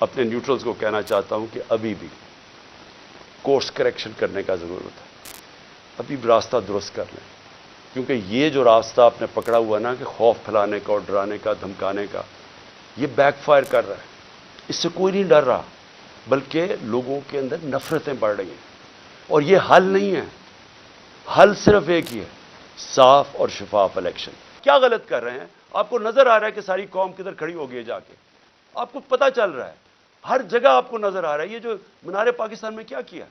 اپنے نیوٹرلز کو کہنا چاہتا ہوں کہ ابھی بھی کورس کریکشن کرنے کا ضرورت ہے. ابھی بھی راستہ درست کر لیں, کیونکہ یہ جو راستہ آپ نے پکڑا ہوا نا کہ خوف پھیلانے کا اور ڈرانے کا, دھمکانے کا, یہ بیک فائر کر رہا ہے. اس سے کوئی نہیں ڈر رہا, بلکہ لوگوں کے اندر نفرتیں بڑھ رہی ہیں. اور یہ حل نہیں ہے, حل صرف ایک ہی ہے, صاف اور شفاف الیکشن. کیا غلط کر رہے ہیں؟ آپ کو نظر آ رہا ہے کہ ساری قوم کدھر کھڑی ہو گئی جا کے, آپ کو پتہ چل رہا ہے, ہر جگہ آپ کو نظر آ رہا ہے. یہ جو مینار پاکستان میں کیا کیا,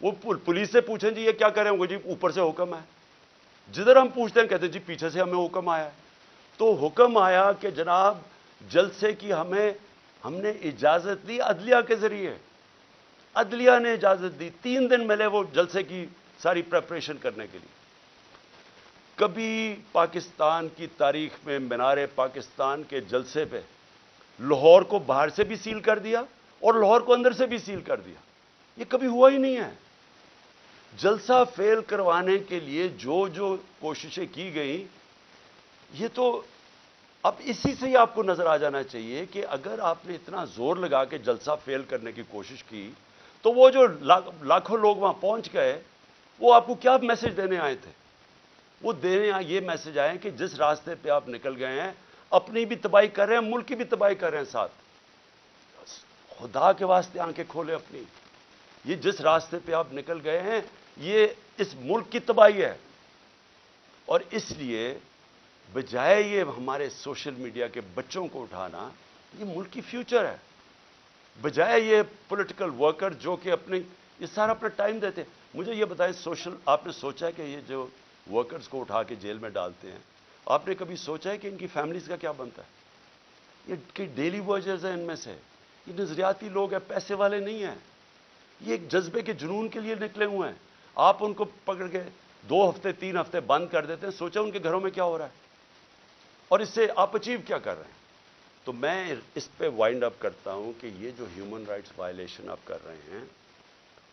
وہ پولیس سے پوچھیں جی یہ کیا کریں گے, جی اوپر سے حکم ہے. جدھر ہم پوچھتے ہیں کہتے ہیں جی پیچھے سے ہمیں حکم آیا ہے. تو حکم آیا کہ جناب جلسے کی ہم نے اجازت دی عدلیہ کے ذریعے, عدلیہ نے اجازت دی, 3 دن ملے وہ جلسے کی ساری پریپریشن کرنے کے لیے. کبھی پاکستان کی تاریخ میں مینار پاکستان کے جلسے پہ لاہور کو باہر سے بھی سیل کر دیا اور لاہور کو اندر سے بھی سیل کر دیا. یہ کبھی ہوا ہی نہیں ہے. جلسہ فیل کروانے کے لیے جو کوششیں کی گئیں, یہ تو اب اسی سے ہی آپ کو نظر آ جانا چاہیے کہ اگر آپ نے اتنا زور لگا کے جلسہ فیل کرنے کی کوشش کی تو وہ جو لاکھوں لوگ وہاں پہنچ گئے وہ آپ کو کیا میسج دینے آئے تھے؟ وہ دینے یہ میسج آئے کہ جس راستے پہ آپ نکل گئے ہیں اپنی بھی تباہی کر رہے ہیں, ملک کی بھی تباہی کر رہے ہیں ساتھ. خدا کے واسطے آنکھیں کھولیں اپنی. یہ جس راستے پہ آپ نکل گئے ہیں یہ اس ملک کی تباہی ہے. اور اس لیے بجائے یہ ہمارے سوشل میڈیا کے بچوں کو اٹھانا, یہ ملک کی فیوچر ہے. بجائے یہ پولیٹیکل ورکر جو کہ یہ سارا اپنا ٹائم دیتے ہیں. مجھے یہ بتائیں, آپ نے سوچا ہے کہ یہ جو ورکرز کو اٹھا کے جیل میں ڈالتے ہیں, آپ نے کبھی سوچا ہے کہ ان کی فیملیز کا کیا بنتا ہے؟ یہ کہ ڈیلی ورکرز ہیں, ان میں سے یہ نظریاتی لوگ ہیں, پیسے والے نہیں ہیں. یہ ایک جذبے کے جنون کے لیے نکلے ہوئے ہیں. آپ ان کو پکڑ کے 2 ہفتے 3 ہفتے بند کر دیتے ہیں, سوچا ان کے گھروں میں کیا ہو رہا ہے اور اس سے آپ اچیو کیا کر رہے ہیں. تو میں اس پہ وائنڈ اپ کرتا ہوں کہ یہ جو ہیومن رائٹس وائلیشن آپ کر رہے ہیں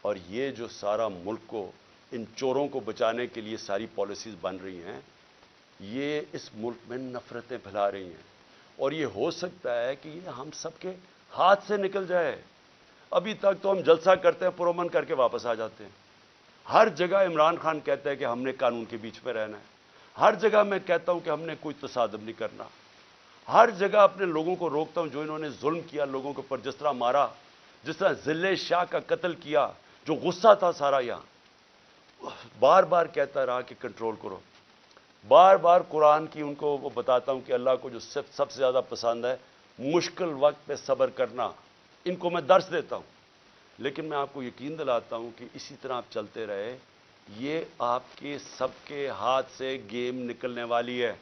اور یہ جو سارا ملک کو ان چوروں کو بچانے کے لیے ساری پالیسیز بن رہی ہیں, یہ اس ملک میں نفرتیں پھیلا رہی ہیں. اور یہ ہو سکتا ہے کہ یہ ہم سب کے ہاتھ سے نکل جائے. ابھی تک تو ہم جلسہ کرتے ہیں, پرامن کر کے واپس آ جاتے ہیں. ہر جگہ عمران خان کہتا ہے کہ ہم نے قانون کے بیچ میں رہنا ہے. ہر جگہ میں کہتا ہوں کہ ہم نے کوئی تصادم نہیں کرنا. ہر جگہ اپنے لوگوں کو روکتا ہوں جو انہوں نے ظلم کیا لوگوں کے اوپر, جس طرح مارا, جس طرح ذلِ شاہ کا قتل کیا, جو غصہ تھا سارا یہاں. بار بار کہتا رہا کہ کنٹرول کرو. بار بار قرآن کی ان کو وہ بتاتا ہوں کہ اللہ کو جو سب سے زیادہ پسند ہے مشکل وقت پہ صبر کرنا, ان کو میں درس دیتا ہوں. لیکن میں آپ کو یقین دلاتا ہوں کہ اسی طرح آپ چلتے رہے, یہ آپ کے سب کے ہاتھ سے گیم نکلنے والی ہے.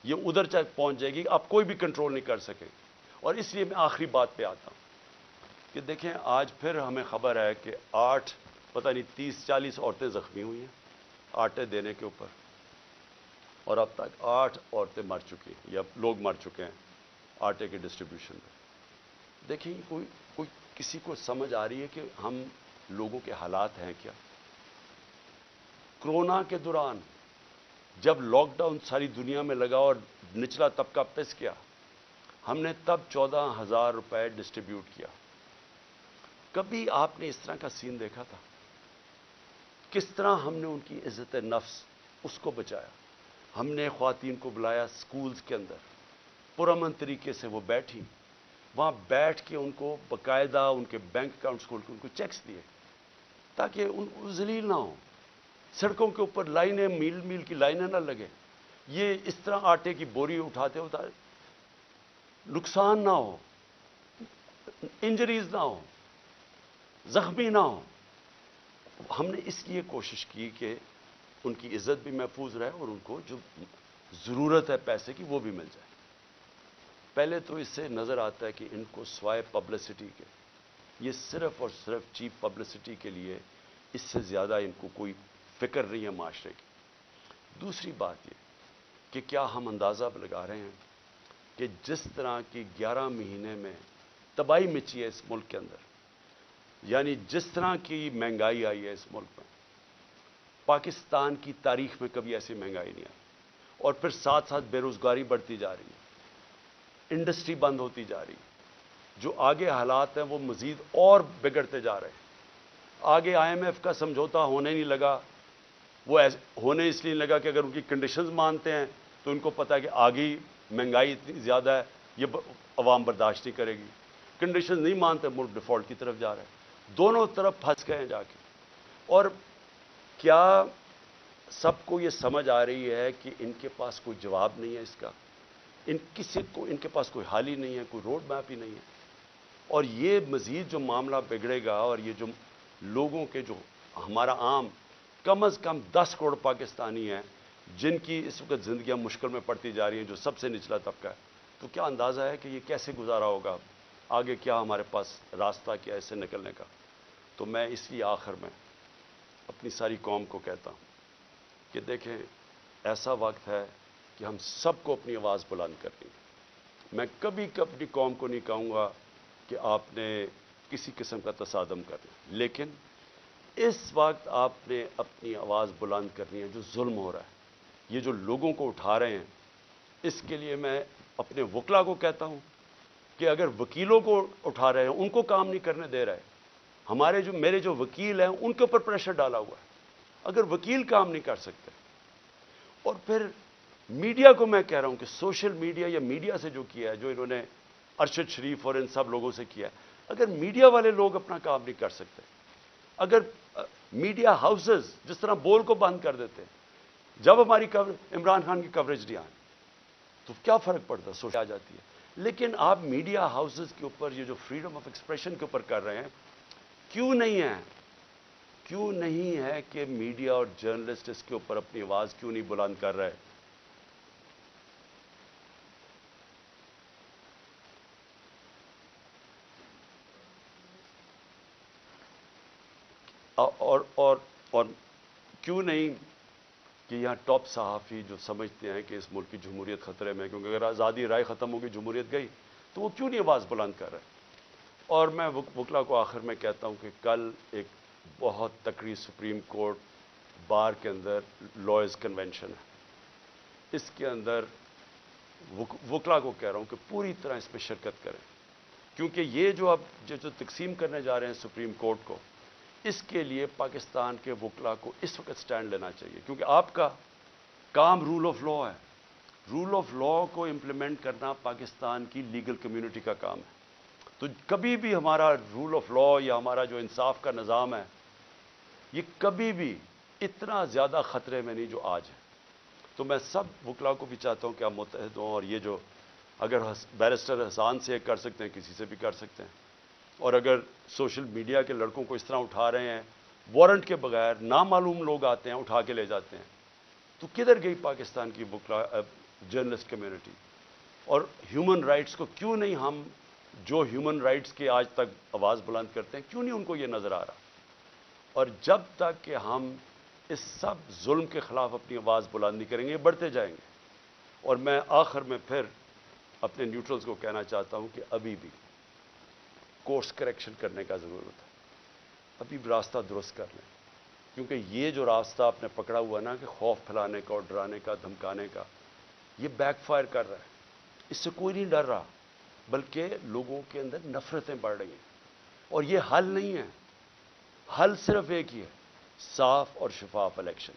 یہ ادھر تک پہنچ جائے گی, آپ کوئی بھی کنٹرول نہیں کر سکے. اور اس لیے میں آخری بات پہ آتا ہوں کہ دیکھیں آج پھر ہمیں خبر ہے کہ 30-40 عورتیں زخمی ہوئی ہیں آٹے دینے کے اوپر, اور اب تک 8 عورتیں مر چکی ہیں یا لوگ مر چکے ہیں آٹے کے ڈسٹریبیوشن میں. دیکھیں کوئی کسی کو سمجھ آ رہی ہے کہ ہم لوگوں کے حالات ہیں کیا؟ کرونا کے دوران جب لاک ڈاؤن ساری دنیا میں لگا اور نچلا طبقہ پس گیا, ہم نے تب 14,000 روپے ڈسٹریبیوٹ کیا. کبھی آپ نے اس طرح کا سین دیکھا تھا؟ کس طرح ہم نے ان کی عزت نفس اس کو بچایا. ہم نے خواتین کو بلایا سکولز کے اندر, پرامن طریقے سے وہ بیٹھی, وہاں بیٹھ کے ان کو باقاعدہ ان کے بینک اکاؤنٹس کھول کے ان کو چیکس دیے تاکہ ان ذلیل نہ ہوں. سڑکوں کے اوپر لائنیں میل میل کی لائنیں نہ لگیں. یہ اس طرح آٹے کی بوری اٹھاتے نقصان نہ ہو, انجریز نہ ہو, زخمی نہ ہو. ہم نے اس لیے کوشش کی کہ ان کی عزت بھی محفوظ رہے اور ان کو جو ضرورت ہے پیسے کی وہ بھی مل جائے. پہلے تو اس سے نظر آتا ہے کہ ان کو سوائے پبلسٹی کے, یہ صرف اور صرف چیپ پبلسٹی کے لیے, اس سے زیادہ ان کو کوئی فکر نہیں ہے معاشرے کی. دوسری بات یہ کہ کیا ہم اندازہ لگا رہے ہیں کہ جس طرح کی 11 مہینے میں تباہی مچی ہے اس ملک کے اندر, یعنی جس طرح کی مہنگائی آئی ہے اس ملک میں, پاکستان کی تاریخ میں کبھی ایسی مہنگائی نہیں آئی. اور پھر ساتھ ساتھ بے روزگاری بڑھتی جا رہی ہے, انڈسٹری بند ہوتی جا رہی ہے. جو آگے حالات ہیں وہ مزید اور بگڑتے جا رہے ہیں. آگے IMF کا سمجھوتا ہونے نہیں لگا. وہ ہونے اس لیے لگا کہ اگر ان کی کنڈیشنز مانتے ہیں تو ان کو پتا ہے کہ آگے مہنگائی اتنی زیادہ ہے, یہ عوام برداشت نہیں کرے گی. کنڈیشنز نہیں مانتے, ملک ڈیفالٹ کی طرف جا رہے ہیں. دونوں طرف پھنس گئے ہیں جا کے. اور کیا سب کو یہ سمجھ آ رہی ہے کہ ان کے پاس کوئی جواب نہیں ہے اس کا, ان کے پاس کوئی حل ہی نہیں ہے, کوئی روڈ میپ ہی نہیں ہے. اور یہ مزید جو معاملہ بگڑے گا, اور یہ جو لوگوں کے جو ہمارا عام کم از کم 10 کروڑ پاکستانی ہیں جن کی اس وقت زندگیاں مشکل میں پڑتی جا رہی ہیں, جو سب سے نچلا طبقہ ہے, تو کیا اندازہ ہے کہ یہ کیسے گزارا ہوگا, آگے کیا ہمارے پاس راستہ کیا ہے اس سے نکلنے کا. تو میں اس لیے آخر میں اپنی ساری قوم کو کہتا ہوں کہ دیکھیں, ایسا وقت ہے کہ ہم سب کو اپنی آواز بلند کرنی ہے. میں کبھی اپنی قوم کو نہیں کہوں گا کہ آپ نے کسی قسم کا تصادم کرنا, لیکن اس وقت آپ نے اپنی آواز بلند کرنی ہے. جو ظلم ہو رہا ہے, یہ جو لوگوں کو اٹھا رہے ہیں, اس کے لیے میں اپنے وکلا کو کہتا ہوں کہ اگر وکیلوں کو اٹھا رہے ہیں, ان کو کام نہیں کرنے دے رہے, میرے جو وکیل ہیں ان کے اوپر پریشر ڈالا ہوا ہے, اگر وکیل کام نہیں کر سکتے. اور پھر میڈیا کو میں کہہ رہا ہوں کہ سوشل میڈیا یا میڈیا سے جو کیا ہے, جو انہوں نے ارشد شریف اور ان سب لوگوں سے کیا ہے, اگر میڈیا والے لوگ اپنا کام نہیں کر سکتے, اگر میڈیا ہاؤسز جس طرح بول کو بند کر دیتے ہیں, جب ہماری عمران خان کی کوریج نہیں آئی تو کیا فرق پڑتا, سوچ آ جاتی ہے. لیکن آپ میڈیا ہاؤسز کے اوپر یہ جو فریڈم آف ایکسپریشن کے اوپر کر رہے ہیں, کیوں نہیں ہے کہ میڈیا اور جرنلسٹ اس کے اوپر اپنی آواز کیوں نہیں بلند کر رہے؟ اور کیوں نہیں کہ یہاں ٹاپ صحافی جو سمجھتے ہیں کہ اس ملک کی جمہوریت خطرے میں, کیونکہ اگر آزادی رائے ختم ہوگی, جمہوریت گئی, تو وہ کیوں نہیں آواز بلند کر رہے؟ اور میں وکلا کو آخر میں کہتا ہوں کہ کل ایک بہت تکڑی سپریم کورٹ بار کے اندر لائرز کنونشن ہے, اس کے اندر وکلا کو کہہ رہا ہوں کہ پوری طرح اس میں شرکت کریں, کیونکہ یہ جو تقسیم کرنے جا رہے ہیں سپریم کورٹ کو, اس کے لیے پاکستان کے وکلا کو اس وقت سٹینڈ لینا چاہیے, کیونکہ آپ کا کام رول آف لا ہے. رول آف لا کو امپلیمنٹ کرنا پاکستان کی لیگل کمیونٹی کا کام ہے. تو کبھی بھی ہمارا رول آف لا یا ہمارا جو انصاف کا نظام ہے, یہ کبھی بھی اتنا زیادہ خطرے میں نہیں جو آج ہے. تو میں سب وکلا کو بھی چاہتا ہوں کہ آپ متحد ہوں, اور یہ جو اگر بیرسٹر حسان سے کر سکتے ہیں, کسی سے بھی کر سکتے ہیں. اور اگر سوشل میڈیا کے لڑکوں کو اس طرح اٹھا رہے ہیں, وارنٹ کے بغیر نامعلوم لوگ آتے ہیں اٹھا کے لے جاتے ہیں, تو کدھر گئی پاکستان کی وکلا جرنلسٹ کمیونٹی؟ اور ہیومن رائٹس کو کیوں نہیں, ہم جو ہیومن رائٹس کے آج تک آواز بلند کرتے ہیں, کیوں نہیں ان کو یہ نظر آ رہا؟ اور جب تک کہ ہم اس سب ظلم کے خلاف اپنی آواز بلند نہیں کریں گے, بڑھتے جائیں گے. اور میں آخر میں پھر اپنے نیوٹرلز کو کہنا چاہتا ہوں کہ ابھی بھی کورس کریکشن کرنے کا ضرورت ہے, ابھی بھی راستہ درست کر لیں, کیونکہ یہ جو راستہ آپ نے پکڑا ہوا نا کہ خوف پھیلانے کا اور ڈرانے کا, دھمکانے کا, یہ بیک فائر کر رہا ہے. اس سے کوئی نہیں ڈر رہا, بلکہ لوگوں کے اندر نفرتیں بڑھ رہی ہیں. اور یہ حل نہیں ہے, حل صرف ایک ہی ہے, صاف اور شفاف الیکشن.